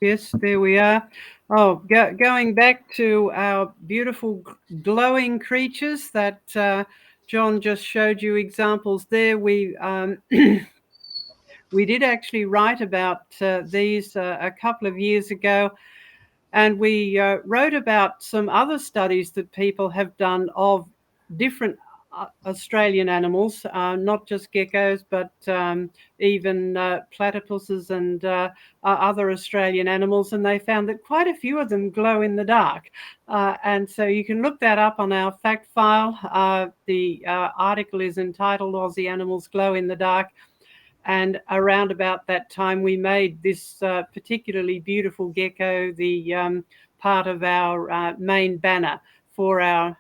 Yes, there we are. Oh, going back to our beautiful glowing creatures that John just showed you examples there. We did actually write about these a couple of years ago, and we wrote about some other studies that people have done of different Australian animals, not just geckos, but even platypuses and other Australian animals. And they found that quite a few of them glow in the dark. And so you can look that up on our fact file. The article is entitled Aussie Animals Glow in the Dark. And around about that time, we made this particularly beautiful gecko the part of our main banner for our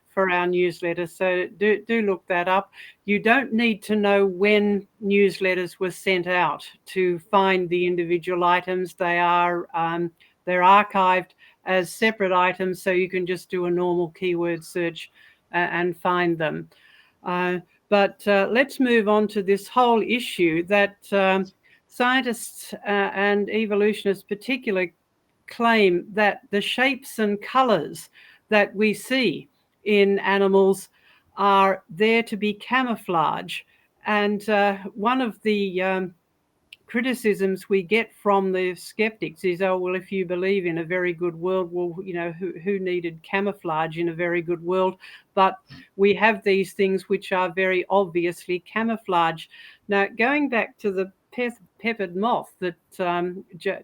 newsletter. So do look that up. You don't need to know when newsletters were sent out to find the individual items. They're archived as separate items, so you can just do a normal keyword search and find them. But let's move on to this whole issue that scientists and evolutionists particularly claim that the shapes and colors that we see in animals are there to be camouflage. And one of the criticisms we get from the skeptics is, oh, well, if you believe in a very good world, well, who needed camouflage in a very good world? But we have these things which are very obviously camouflage. Now, going back to the peppered moth that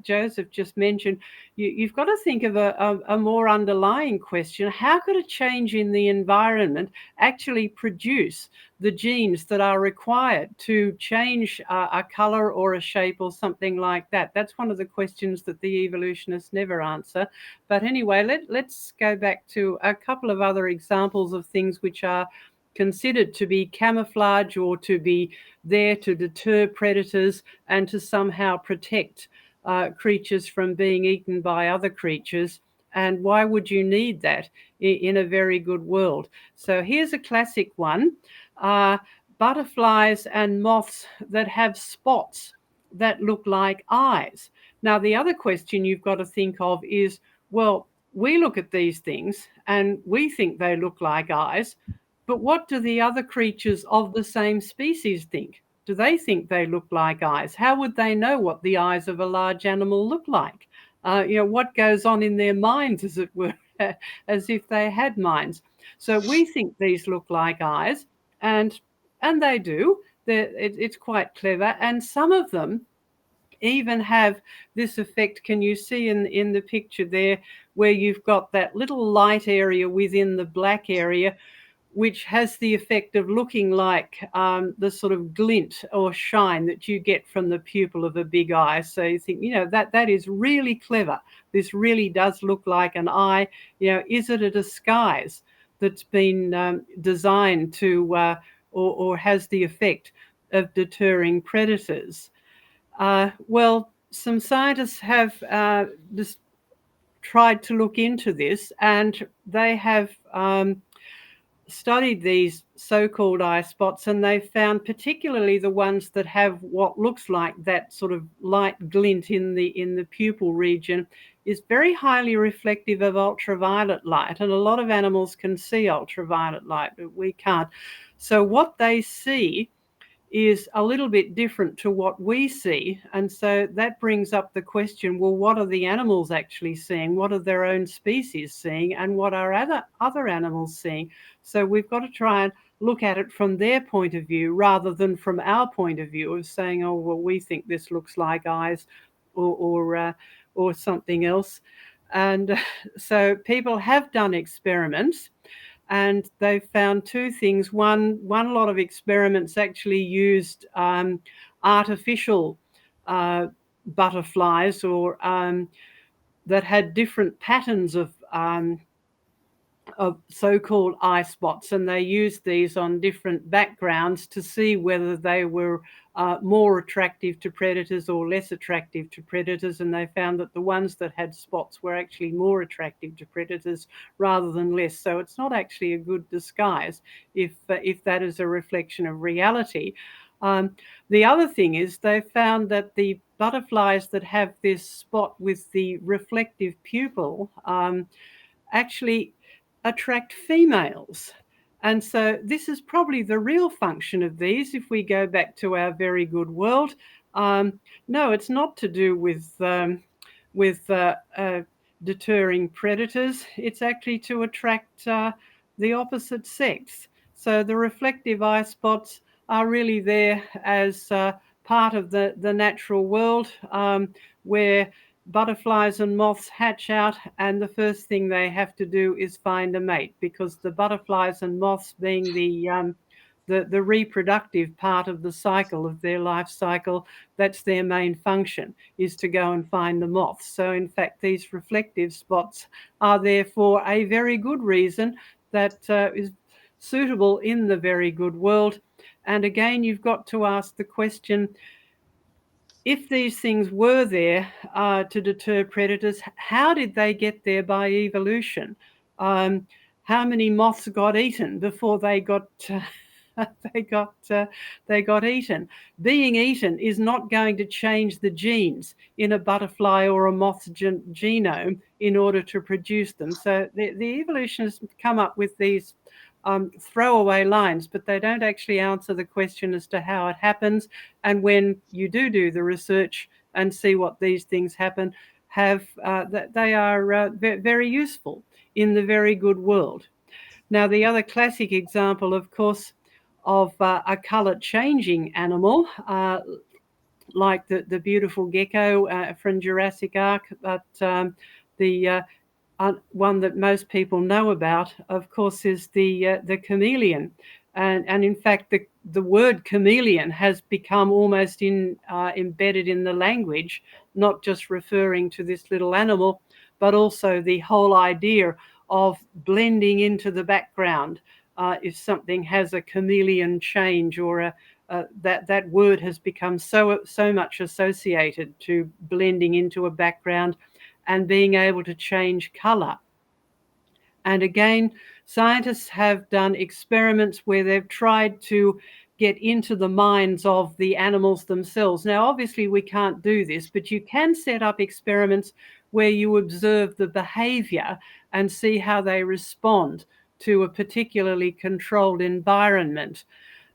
Joseph just mentioned, you've got to think of a more underlying question. How could a change in the environment actually produce the genes that are required to change a color or a shape or something like that? That's one of the questions that the evolutionists never answer. But anyway, let's go back to a couple of other examples of things which are considered to be camouflage or to be there to deter predators and to somehow protect creatures from being eaten by other creatures. And why would you need that in a very good world? So here's a classic one. Butterflies and moths that have spots that look like eyes. Now, the other question you've got to think of is, well, we look at these things and we think they look like eyes, but what do the other creatures of the same species think? Do they think they look like eyes? How would they know what the eyes of a large animal look like? What goes on in their minds, as it were, as if they had minds. So we think these look like eyes, and they do. It's quite clever, and some of them even have this effect. Can you see in the picture there where you've got that little light area within the black area, which has the effect of looking like the sort of glint or shine that you get from the pupil of a big eye. So you think, that is really clever. This really does look like an eye. Is it a disguise that's been designed to or has the effect of deterring predators? Well, some scientists have just tried to look into this, and they have studied these so-called eye spots, and they found particularly the ones that have what looks like that sort of light glint in the pupil region is very highly reflective of ultraviolet light, and a lot of animals can see ultraviolet light, but we can't. So what they see is a little bit different to what we see. And so that brings up the question, well, what are the animals actually seeing? What are their own species seeing? And what are other animals seeing? So we've got to try and look at it from their point of view rather than from our point of view of saying, oh, well, we think this looks like eyes or something else. And so people have done experiments, and they found two things. One lot of experiments actually used artificial butterflies or that had different patterns of so-called eye spots, and they used these on different backgrounds to see whether they were more attractive to predators or less attractive to predators. And they found that the ones that had spots were actually more attractive to predators rather than less. So it's not actually a good disguise if that is a reflection of reality. The other thing is they found that the butterflies that have this spot with the reflective pupil actually attract females. And so this is probably the real function of these. If we go back to our very good world, no, it's not to do with deterring predators. It's actually to attract the opposite sex. So the reflective eye spots are really there as part of the natural world, where butterflies and moths hatch out, and the first thing they have to do is find a mate, because the butterflies and moths, being the reproductive part of the cycle of their life cycle, that's their main function, is to go and find the moths. So in fact, these reflective spots are there for a very good reason that is suitable in the very good world. And again, you've got to ask the question, if these things were there to deter predators, how did they get there by evolution? How many moths got eaten before they got they got eaten? Being eaten is not going to change the genes in a butterfly or a moth's genome in order to produce them. So the evolutionists come up with these throwaway lines, but they don't actually answer the question as to how it happens. And when you do the research and see what these things happen, that they are very useful in the very good world. Now, the other classic example, of course, of a colour changing animal, like the beautiful gecko from Jurassic Ark, but the one that most people know about, of course, is the chameleon. And in fact, the word chameleon has become almost embedded in the language, not just referring to this little animal, but also the whole idea of blending into the background. If something has a chameleon change, or that word has become so much associated to blending into a background and being able to change color. And again, scientists have done experiments where they've tried to get into the minds of the animals themselves. Now, obviously, we can't do this, but you can set up experiments where you observe the behavior and see how they respond to a particularly controlled environment.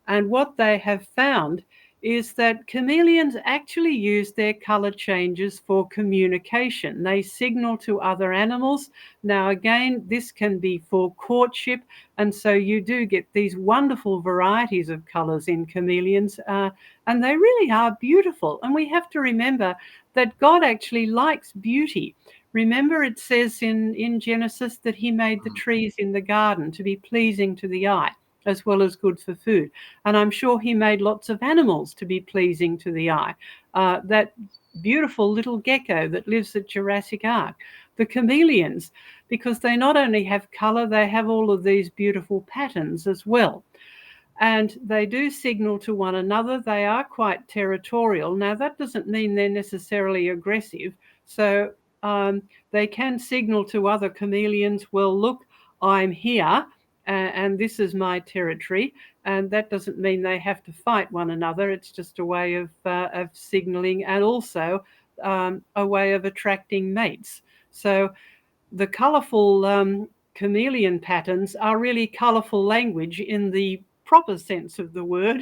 And what they have found is that chameleons actually use their color changes for communication. They signal to other animals. Now, again, this can be for courtship, and so you do get these wonderful varieties of colors in chameleons, and they really are beautiful. And we have to remember that God actually likes beauty. Remember, it says in Genesis that he made the trees in the garden to be pleasing to the eye, as well as good for food. And I'm sure he made lots of animals to be pleasing to the eye. That beautiful little gecko that lives at Jurassic Ark, the chameleons, because they not only have color, they have all of these beautiful patterns as well. And they do signal to one another. They are quite territorial. Now, that doesn't mean they're necessarily aggressive. So they can signal to other chameleons, well, look, I'm here, and this is my territory. And that doesn't mean they have to fight one another. It's just a way of signaling, and also a way of attracting mates. So the colourful chameleon patterns are really colourful language in the proper sense of the word.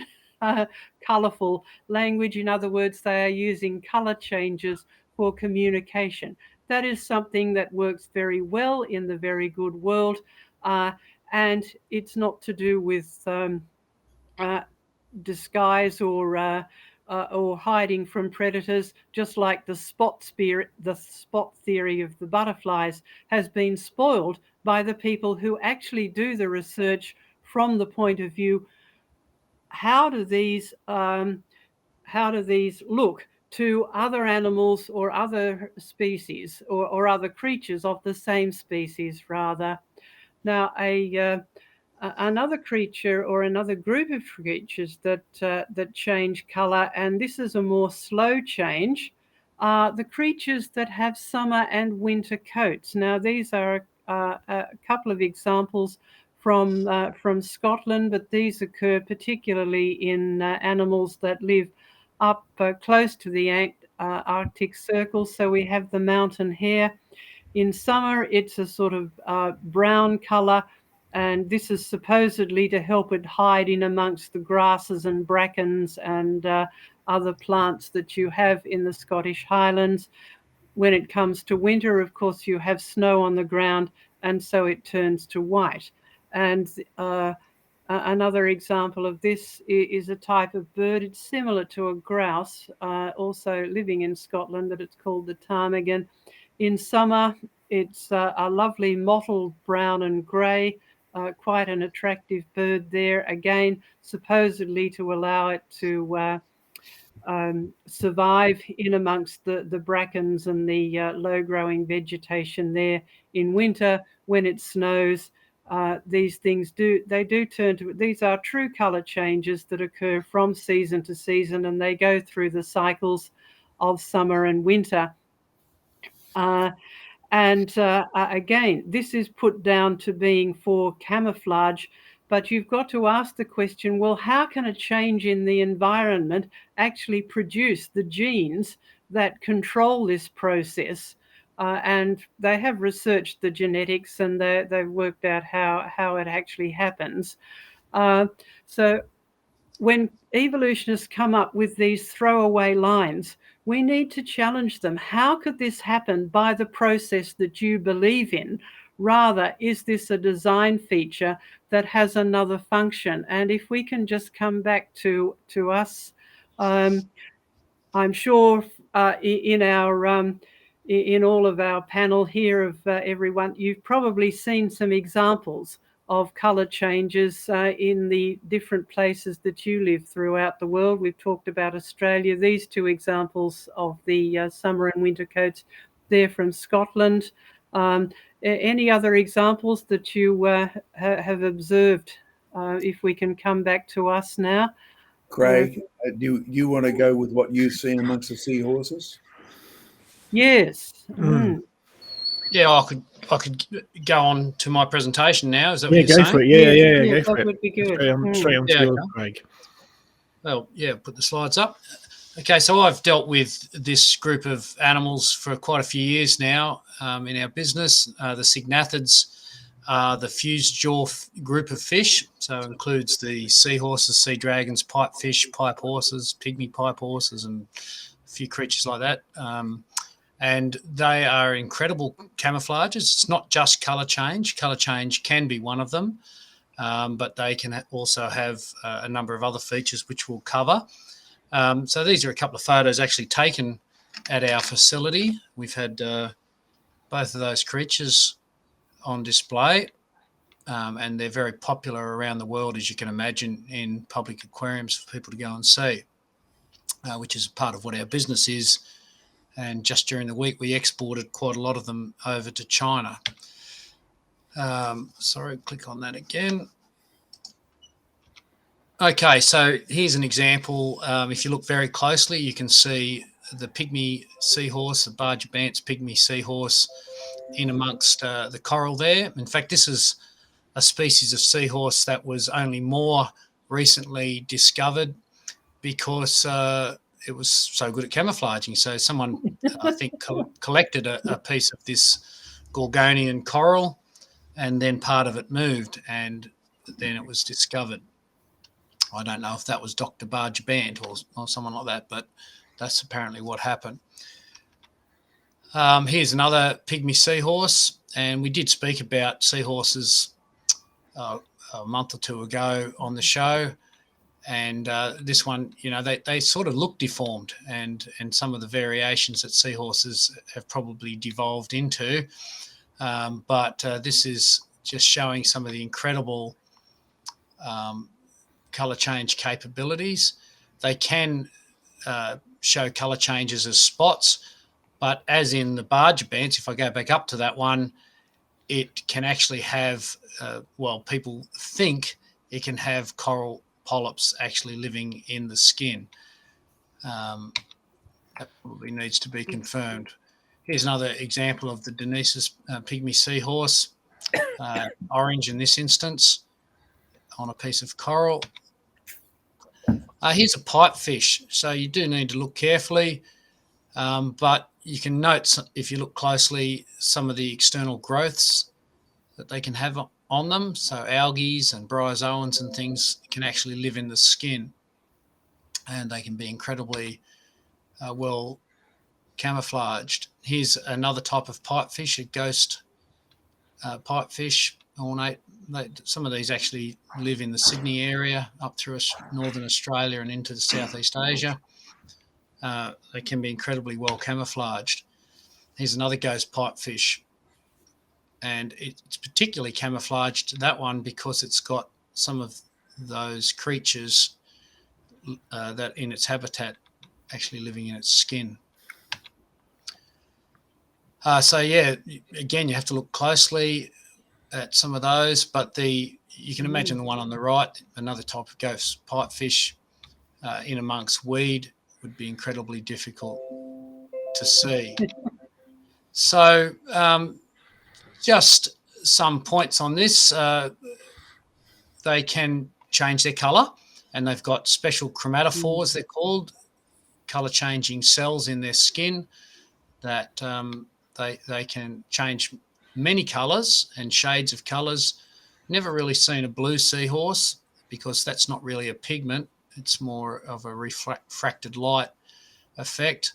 Colourful language, in other words, they are using colour changes for communication. That is something that works very well in the very good world, and it's not to do with disguise or hiding from predators, just like the spot theory of the butterflies has been spoiled by the people who actually do the research from the point of view, how do these look to other animals or other species, or other creatures of the same species rather. Now, another creature or another group of creatures that change color, and this is a more slow change, are the creatures that have summer and winter coats. Now, these are a couple of examples from Scotland, but these occur particularly in animals that live up close to the Arctic Circle. So we have the mountain hare. In summer, it's a sort of brown color, and this is supposedly to help it hide in amongst the grasses and brackens and other plants that you have in the Scottish Highlands. When it comes to winter, of course, you have snow on the ground, and so it turns to white. And another example of this is a type of bird. It's similar to a grouse, also living in Scotland, that it's called the ptarmigan. In summer, it's a lovely mottled brown and grey, quite an attractive bird there, again, supposedly to allow it to survive in amongst the brackens and the low-growing vegetation there. In winter, when it snows, these things do turn to, these are true color changes that occur from season to season, and they go through the cycles of summer and winter. Again, this is put down to being for camouflage, but you've got to ask the question, well, how can a change in the environment actually produce the genes that control this process? And they have researched the genetics, and they've worked out how it actually happens. So when evolutionists come up with these throwaway lines, we need to challenge them. How could this happen by the process that you believe in? Rather, is this a design feature that has another function? And if we can just come back to us, I'm sure in all of our panel here of everyone, you've probably seen some examples of colour changes in the different places that you live throughout the world. We've talked about Australia. These two examples of the summer and winter coats, they're from Scotland. Any other examples that you have observed, if we can come back to us now? Craig, do you want to go with what you've seen amongst the seahorses? Yes. Yeah, I could go on to my presentation now. Is that what you're go saying? For it. Yeah, go for that it. Would be good. Straight on to yours, Craig. Well, yeah, put the slides up. Okay, so I've dealt with this group of animals for quite a few years now in our business. The Signathids are the fused jaw group of fish, so it includes the seahorses, sea dragons, pipefish, pipe horses, pygmy pipe horses, and a few creatures like that. And they are incredible camouflages. It's not just colour change. Colour change can be one of them, but they can also have a number of other features which we'll cover. So these are a couple of photos actually taken at our facility. We've had both of those creatures on display, and they're very popular around the world, as you can imagine, in public aquariums for people to go and see, which is part of what our business is. And just during the week, we exported quite a lot of them over to China. Sorry, click on that again. Okay, so here's an example. If you look very closely, you can see the pygmy seahorse, the Barger-Bant's pygmy seahorse, in amongst the coral there. In fact, this is a species of seahorse that was only more recently discovered because it was so good at camouflaging. So someone, I think, collected a piece of this Gorgonian coral, and then part of it moved, and then it was discovered. I don't know if that was Dr. Barger-Bant or someone like that, but that's apparently what happened. Here's another pygmy seahorse, and we did speak about seahorses a month or two ago on the show. And this one, they sort of look deformed, and some of the variations that seahorses have probably devolved into. But this is just showing some of the incredible colour change capabilities. They can show colour changes as spots, but as in the Barger-Bants, if I go back up to that one, it can actually have, people think it can have coral polyps actually living in the skin. That probably needs to be confirmed. Here's another example of the Denise's pygmy seahorse. orange in this instance on a piece of coral. Here's a pipefish, so you do need to look carefully, but you can note, if you look closely, some of the external growths that they can have on them. So algae and bryozoans and things can actually live in the skin, and they can be incredibly well camouflaged. Here's another type of pipefish, a ghost pipefish, ornate. Some of these actually live in the Sydney area, up through northern Australia and into Southeast Asia. They can be incredibly well camouflaged. Here's another ghost pipefish, and it's particularly camouflaged, that one, because it's got some of those creatures that in its habitat actually living in its skin. So yeah, again, you have to look closely at some of those, but you can imagine the one on the right, another type of ghost pipefish in amongst weed, would be incredibly difficult to see. So just some points on this. They can change their colour, and they've got special chromatophores, they're called, colour changing cells in their skin that they can change many colours and shades of colours. Never really seen a blue seahorse because that's not really a pigment. It's more of a refracted light effect,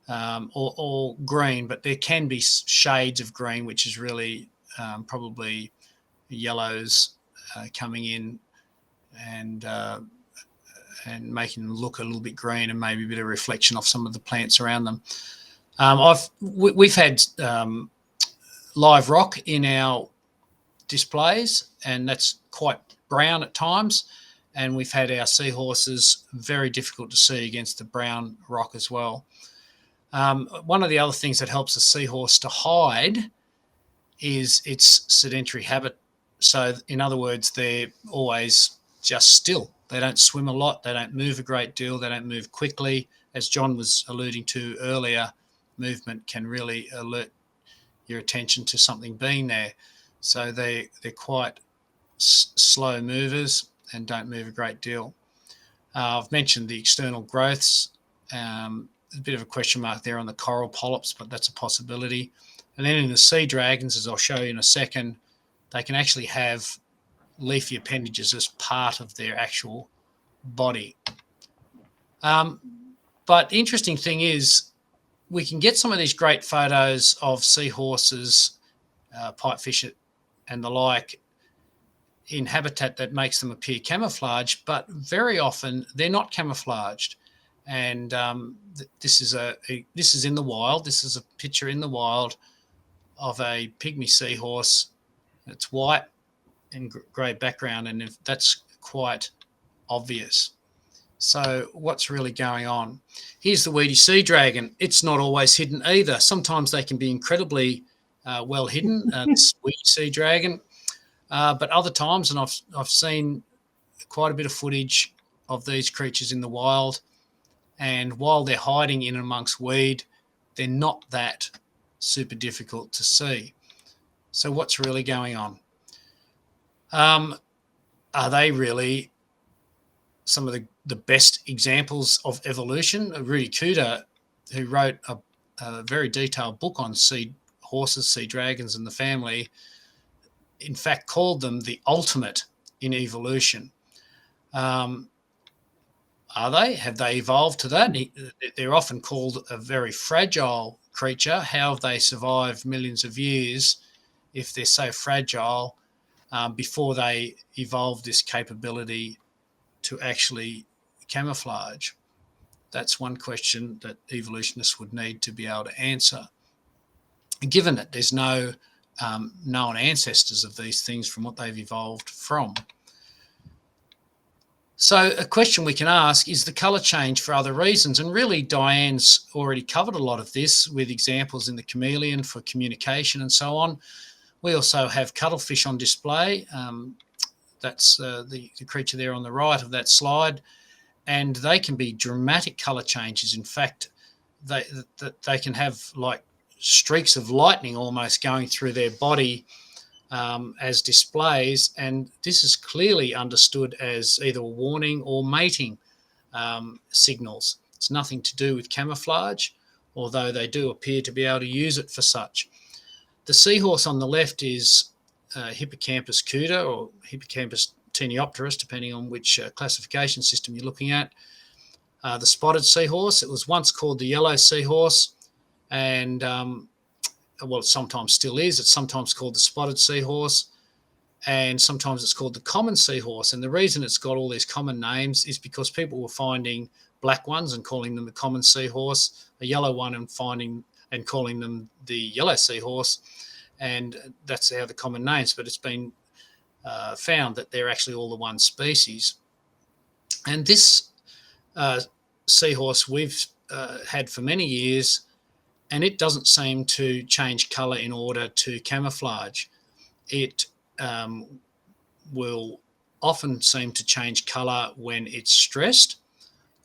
or green, but there can be shades of green, which is really probably yellows coming in and making them look a little bit green, and maybe a bit of reflection off some of the plants around them. We've had live rock in our displays, and that's quite brown at times, and we've had our seahorses very difficult to see against the brown rock as well. One of the other things that helps a seahorse to hide is its sedentary habit. So in other words, they're always just still. They don't swim a lot, they don't move a great deal, they don't move quickly. As John was alluding to earlier, movement can really alert your attention to something being there. So they're quite slow movers and don't move a great deal. I've mentioned the external growths. A bit of a question mark there on the coral polyps, but that's a possibility. And then in the sea dragons, as I'll show you in a second, they can actually have leafy appendages as part of their actual body. But the interesting thing is, we can get some of these great photos of seahorses, pipefish and the like in habitat that makes them appear camouflaged, but very often they're not camouflaged. And this is in the wild. This is a picture in the wild of a pygmy seahorse. It's white and grey background, and that's quite obvious. So what's really going on? Here's the weedy sea dragon. It's not always hidden either. Sometimes they can be incredibly well hidden, this weedy sea dragon, but other times, and I've seen quite a bit of footage of these creatures in the wild, and while they're hiding in amongst weed, they're not that super difficult to see. So what's really going on? Are they really some of the best examples of evolution? Rudy Kuda, who wrote a very detailed book on sea horses, sea dragons and the family, in fact called them the ultimate in evolution. Are they? Have they evolved to that? They're often called a very fragile creature. How have they survived millions of years if they're so fragile before they evolved this capability to actually camouflage? That's one question that evolutionists would need to be able to answer, given that there's no known ancestors of these things from what they've evolved from. So a question we can ask is the colour change for other reasons, and really Diane's already covered a lot of this with examples in the chameleon for communication and so on. We also have cuttlefish on display. That's the creature there on the right of that slide, and they can be dramatic colour changes. In fact, they can have like streaks of lightning almost going through their body as displays, and this is clearly understood as either a warning or mating signals. It's nothing to do with camouflage, although they do appear to be able to use it for such. The seahorse on the left is Hippocampus cuta or Hippocampus teneopterus, depending on which classification system you're looking at. The spotted seahorse, it was once called the yellow seahorse, and well, it sometimes still is. It's sometimes called the spotted seahorse, and sometimes it's called the common seahorse. And the reason it's got all these common names is because people were finding black ones and calling them the common seahorse, a yellow one and calling them the yellow seahorse, and that's how the common names. But it's been found that they're actually all the one species. And this seahorse we've had for many years, and it doesn't seem to change colour in order to camouflage. It will often seem to change colour when it's stressed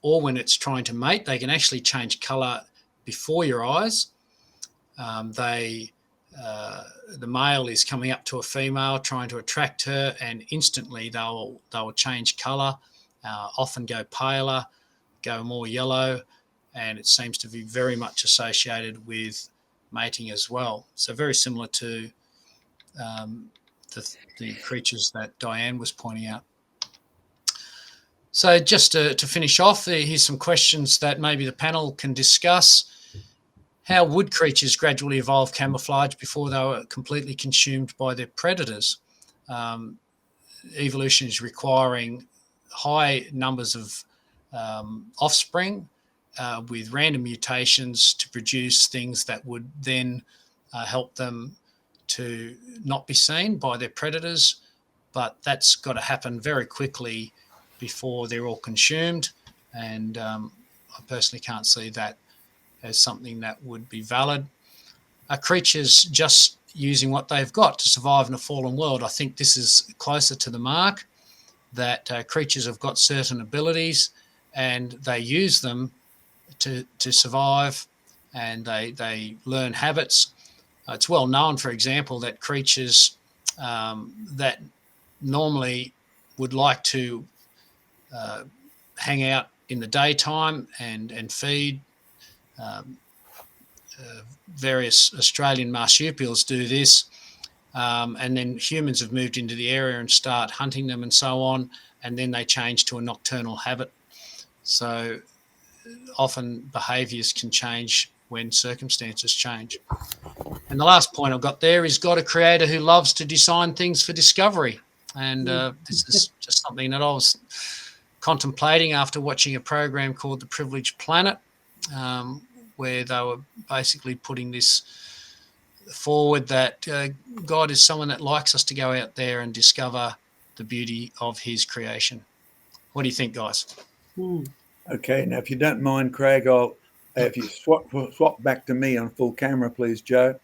or when it's trying to mate. They can actually change colour before your eyes. The male is coming up to a female, trying to attract her, and instantly they'll change colour, often go paler, go more yellow, and it seems to be very much associated with mating as well. So very similar to the creatures that Diane was pointing out. So just to finish off, here's some questions that maybe the panel can discuss. How would creatures gradually evolve camouflage before they were completely consumed by their predators? Evolution is requiring high numbers of offspring with random mutations to produce things that would then help them to not be seen by their predators, but that's got to happen very quickly before they're all consumed, and I personally can't see that as something that would be valid. Are creatures just using what they've got to survive in a fallen world? I think this is closer to the mark, that creatures have got certain abilities and they use them to survive, and they learn habits. It's well known, for example, that creatures that normally would like to hang out in the daytime and feed, various Australian marsupials do this, and then humans have moved into the area and start hunting them and so on, and then they change to a nocturnal habit. So often behaviours can change when circumstances change. And the last point I've got there is God a creator who loves to design things for discovery. And this is just something that I was contemplating after watching a program called The Privileged Planet, where they were basically putting this forward that God is someone that likes us to go out there and discover the beauty of his creation. What do you think, guys? Okay, now if you don't mind, Craig, if you swap back to me on full camera, please, Joe.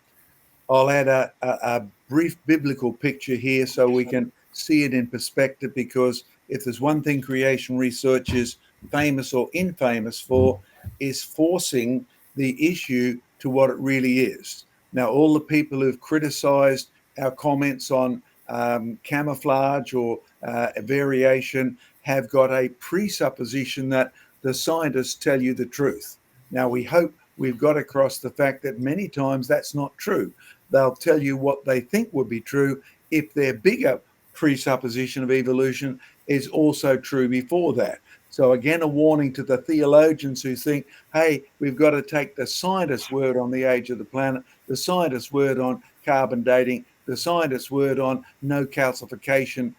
I'll add a brief biblical picture here so we can see it in perspective, because if there's one thing creation research is famous or infamous for, is forcing the issue to what it really is. Now, all the people who've criticized our comments on camouflage or variation have got a presupposition that the scientists tell you the truth. Now, we hope we've got across the fact that many times that's not true. They'll tell you what they think would be true if their bigger presupposition of evolution is also true before that. So again, a warning to the theologians who think, hey, we've got to take the scientist's word on the age of the planet, the scientist's word on carbon dating, the scientist's word on no calcification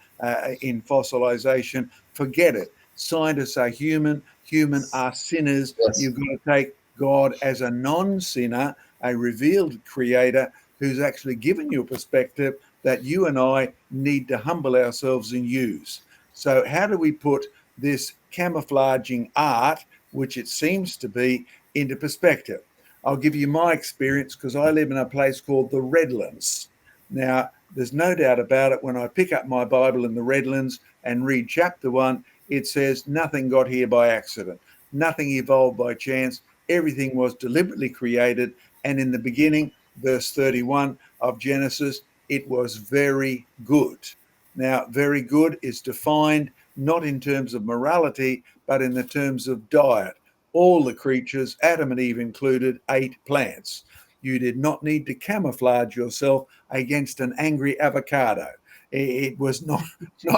in fossilization. Forget it. Scientists are human. Human are sinners. Yes. You've got to take God as a non-sinner, a revealed creator who's actually given you a perspective that you and I need to humble ourselves and use. So how do we put this camouflaging art, which it seems to be, into perspective? I'll give you my experience, because I live in a place called the Redlands. Now, there's no doubt about it, when I pick up my Bible in the Redlands and read chapter 1, it says nothing got here by accident. Nothing evolved by chance. Everything was deliberately created. And in the beginning, verse 31 of Genesis, it was very good. Now, very good is defined not in terms of morality, but in the terms of diet. All the creatures, Adam and Eve included, ate plants. You did not need to camouflage yourself against an angry avocado. It was not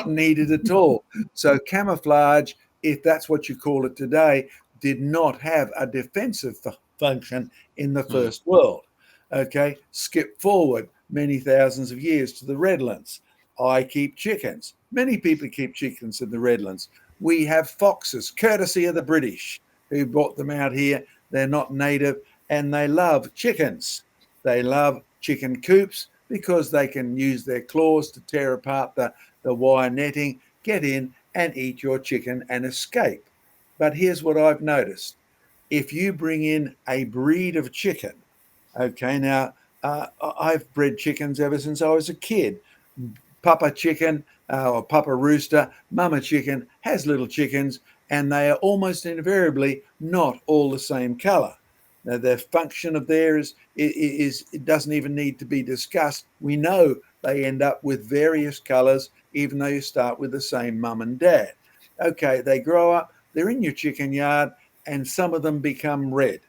needed at all. So camouflage, if that's what you call it today, did not have a defensive function in the first world. Okay, skip forward many thousands of years to the Redlands. I keep chickens. Many people keep chickens in the Redlands. We have foxes, courtesy of the British who brought them out here. They're not native, and they love chickens. They love chicken coops because they can use their claws to tear apart the wire netting, get in and eat your chicken and escape. But here's what I've noticed. If you bring in a breed of chicken, okay, now I've bred chickens ever since I was a kid. Papa chicken or Papa rooster, mama chicken has little chickens, and they are almost invariably not all the same color. Now, the function of theirs is it doesn't even need to be discussed. We know they end up with various colors, even though you start with the same mum and dad. Okay, they grow up, they're in your chicken yard, and some of them become red.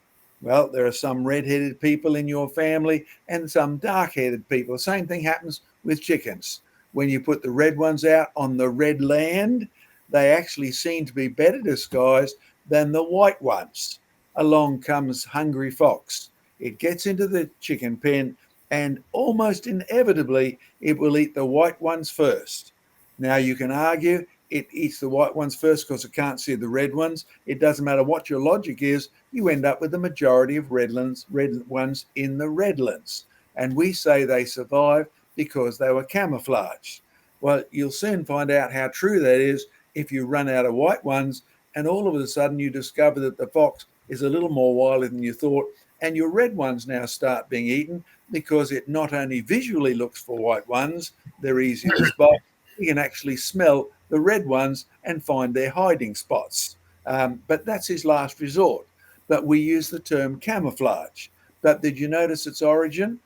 Well, there are some red-headed people in your family and some dark-headed people. Same thing happens with chickens. When you put the red ones out on the red land, they actually seem to be better disguised than the white ones. Along comes hungry fox. It gets into the chicken pen and almost inevitably it will eat the white ones first. Now you can argue it eats the white ones first because it can't see the red ones. It doesn't matter what your logic is, you end up with the majority of red ones in the redlands. And we say they survive because they were camouflaged. Well, you'll soon find out how true that is if you run out of white ones and all of a sudden you discover that the fox is a little more wily than you thought, and your red ones now start being eaten because it not only visually looks for white ones, they're easy to spot, you can actually smell the red ones and find their hiding spots. But that's his last resort. But we use the term camouflage. But did you notice its origin?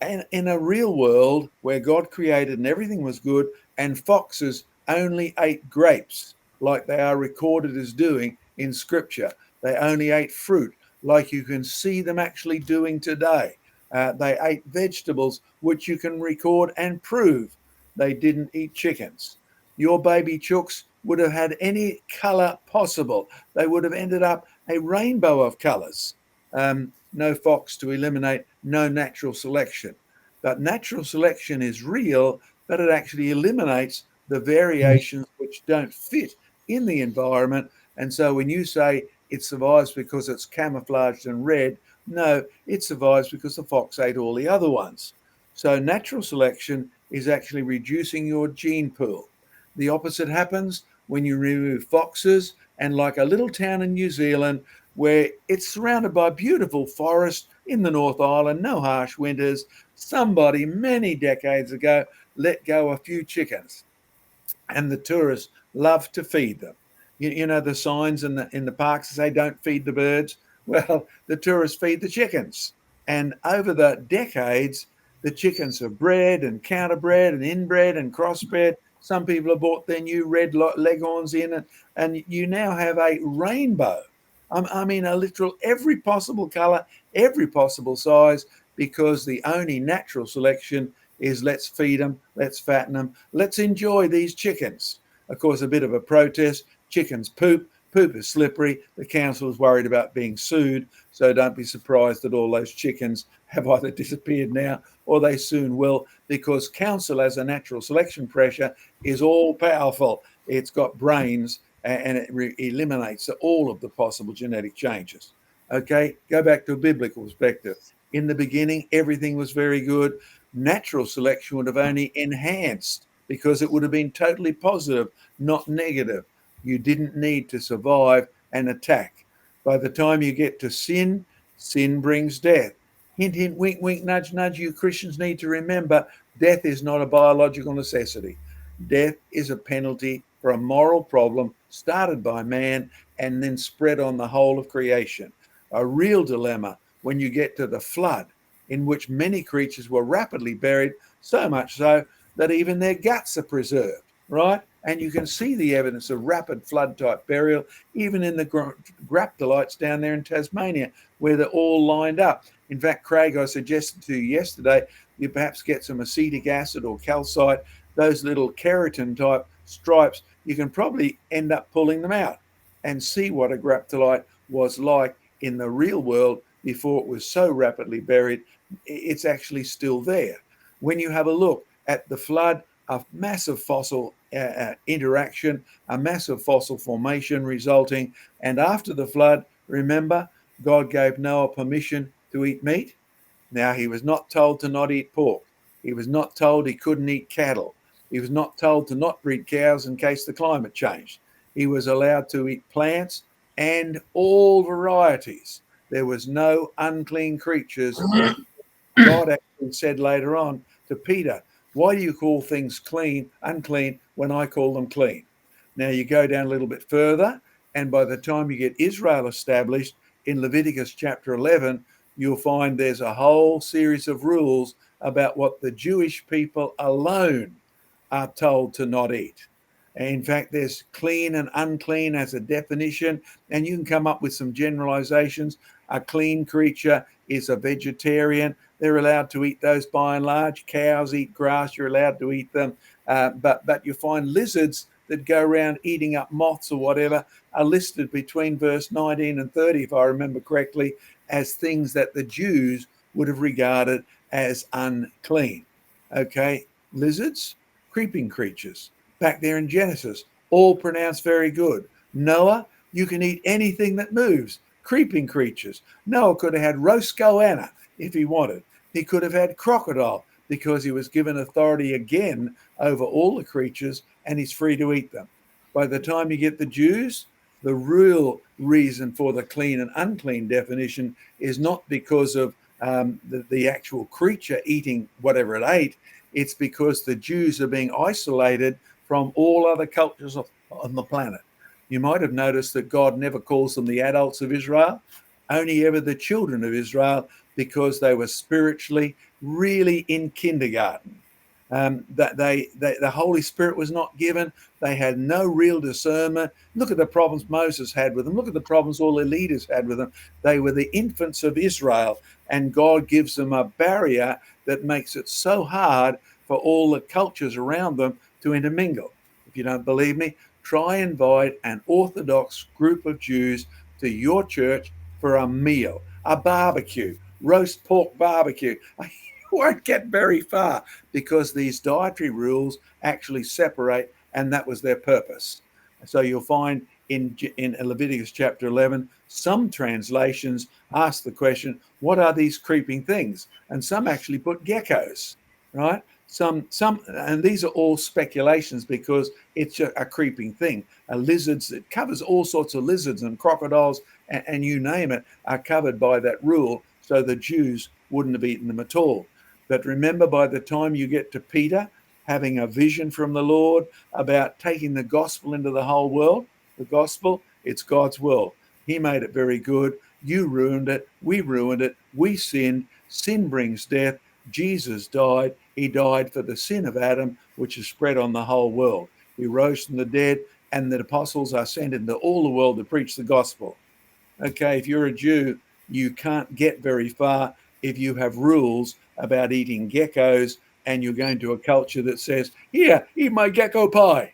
And in a real world where God created and everything was good, and foxes only ate grapes like they are recorded as doing in Scripture. They only ate fruit like you can see them actually doing today. They ate vegetables, which you can record and prove. They didn't eat chickens. Your baby chooks would have had any color possible. They would have ended up a rainbow of colors. No fox to eliminate, no natural selection. But natural selection is real, but it actually eliminates the variations which don't fit in the environment. And so when you say it survives because it's camouflaged and red, no, it survives because the fox ate all the other ones. So natural selection is actually reducing your gene pool. The opposite happens when you remove foxes, and like a little town in New Zealand where it's surrounded by beautiful forest in the North Island, no harsh winters, somebody many decades ago let go a few chickens, and the tourists love to feed them. You know the signs in the parks that say don't feed the birds? Well, the tourists feed the chickens. And over the decades, the chickens are bred and counterbred and inbred and crossbred. Some people have bought their new red leghorns in, and you now have a rainbow. I mean, a literal every possible color, every possible size, because the only natural selection is let's feed them, let's fatten them, let's enjoy these chickens. Of course, a bit of a protest. Chickens poop. Poop is slippery. The council is worried about being sued. So don't be surprised that all those chickens have either disappeared now or they soon will, because council as a natural selection pressure is all powerful. It's got brains and it eliminates all of the possible genetic changes. Okay, go back to a biblical perspective. In the beginning, everything was very good. Natural selection would have only enhanced because it would have been totally positive, not negative. You didn't need to survive an attack. By the time you get to sin, sin brings death. Hint, hint, wink, wink, nudge, nudge. You Christians need to remember death is not a biological necessity. Death is a penalty for a moral problem started by man and then spread on the whole of creation. A real dilemma when you get to the flood in which many creatures were rapidly buried, so much so that even their guts are preserved, right? And you can see the evidence of rapid flood type burial, even in the graptolites down there in Tasmania, where they're all lined up. In fact, Craig, I suggested to you yesterday, you perhaps get some acetic acid or calcite, those little keratin type stripes, you can probably end up pulling them out and see what a graptolite was like in the real world before it was so rapidly buried. It's actually still there. When you have a look at the flood, a massive fossil interaction, a massive fossil formation resulting. And after the flood, remember, God gave Noah permission to eat meat. Now, he was not told to not eat pork. He was not told he couldn't eat cattle. He was not told to not breed cows in case the climate changed. He was allowed to eat plants and all varieties. There was no unclean creatures. God actually said later on to Peter, why do you call things unclean when I call them clean? Now you go down a little bit further, and by the time you get Israel established in Leviticus chapter 11, you'll find there's a whole series of rules about what the Jewish people alone are told to not eat. In fact, there's clean and unclean as a definition, and you can come up with some generalizations. A clean creature is a vegetarian. They're allowed to eat those by and large. Cows eat grass. You're allowed to eat them. But you find lizards that go around eating up moths or whatever are listed between verse 19 and 30, if I remember correctly, as things that the Jews would have regarded as unclean. Okay, lizards, creeping creatures. Back there in Genesis, all pronounced very good. Noah, you can eat anything that moves. Creeping creatures. Noah could have had roast goanna if he wanted. He could have had crocodile because he was given authority again over all the creatures and he's free to eat them. By the time you get the Jews, the real reason for the clean and unclean definition is not because of the actual creature eating whatever it ate. It's because the Jews are being isolated from all other cultures on the planet. You might have noticed that God never calls them the adults of Israel, only ever the children of Israel, because they were spiritually really in kindergarten. The Holy Spirit was not given. They had no real discernment. Look at the problems Moses had with them. Look at the problems all their leaders had with them. They were the infants of Israel, and God gives them a barrier that makes it so hard for all the cultures around them to intermingle. If you don't believe me, try and invite an Orthodox group of Jews to your church for a meal, a barbecue, roast pork barbecue. You won't get very far because these dietary rules actually separate, and that was their purpose. So you'll find in Leviticus chapter 11, some translations ask the question, what are these creeping things? And some actually put geckos, right? Some, and these are all speculations because it's a creeping thing. Lizards, it covers all sorts of lizards and crocodiles and you name it are covered by that rule. So the Jews wouldn't have eaten them at all. But remember, by the time you get to Peter having a vision from the Lord about taking the gospel into the whole world, the gospel, it's God's will. He made it very good. You ruined it. We ruined it. We sinned. Sin brings death. Jesus died. He died for the sin of Adam, which is spread on the whole world. He rose from the dead, and the apostles are sent into all the world to preach the gospel. Okay, if you're a Jew, you can't get very far if you have rules about eating geckos and you're going to a culture that says, here, eat my gecko pie.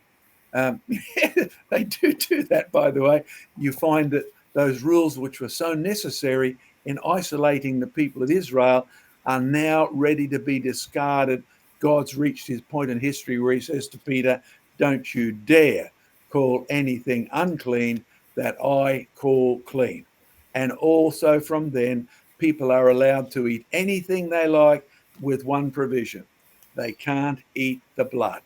They do that, by the way. You find that those rules, which were so necessary in isolating the people of Israel, are now ready to be discarded. God's reached his point in history where he says to Peter, don't you dare call anything unclean that I call clean. And also from then, people are allowed to eat anything they like with one provision. They can't eat the blood.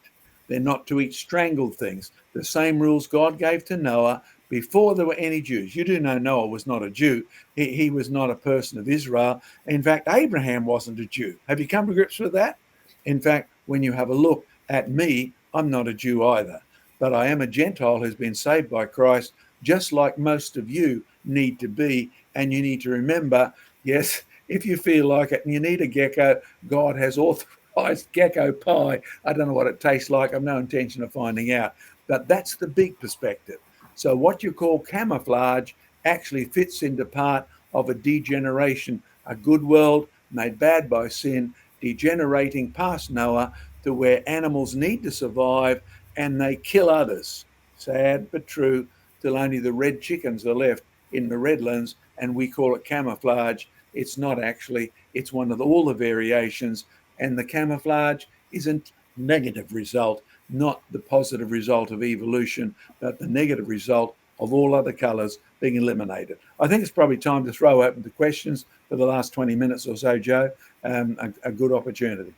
They're not to eat strangled things. The same rules God gave to Noah before there were any Jews. You do know Noah was not a Jew. He was not a person of Israel. In fact, Abraham wasn't a Jew. Have you come to grips with that? In fact, when you have a look at me, I'm not a Jew either. But I am a Gentile who's been saved by Christ, just like most of you need to be. And you need to remember, yes, if you feel like it and you need a gecko, God has authorized gecko pie. I don't know what it tastes like. I've no intention of finding out. But that's the big perspective. So what you call camouflage actually fits into part of a degeneration, a good world made bad by sin, degenerating past Noah to where animals need to survive and they kill others. Sad but true, till only the red chickens are left in the redlands, and we call it camouflage. It's not actually, it's one of all the variations, and the camouflage is a negative result, not the positive result of evolution, but the negative result of all other colours being eliminated. I think it's probably time to throw open the questions for the last 20 minutes or so, Joe. A good opportunity.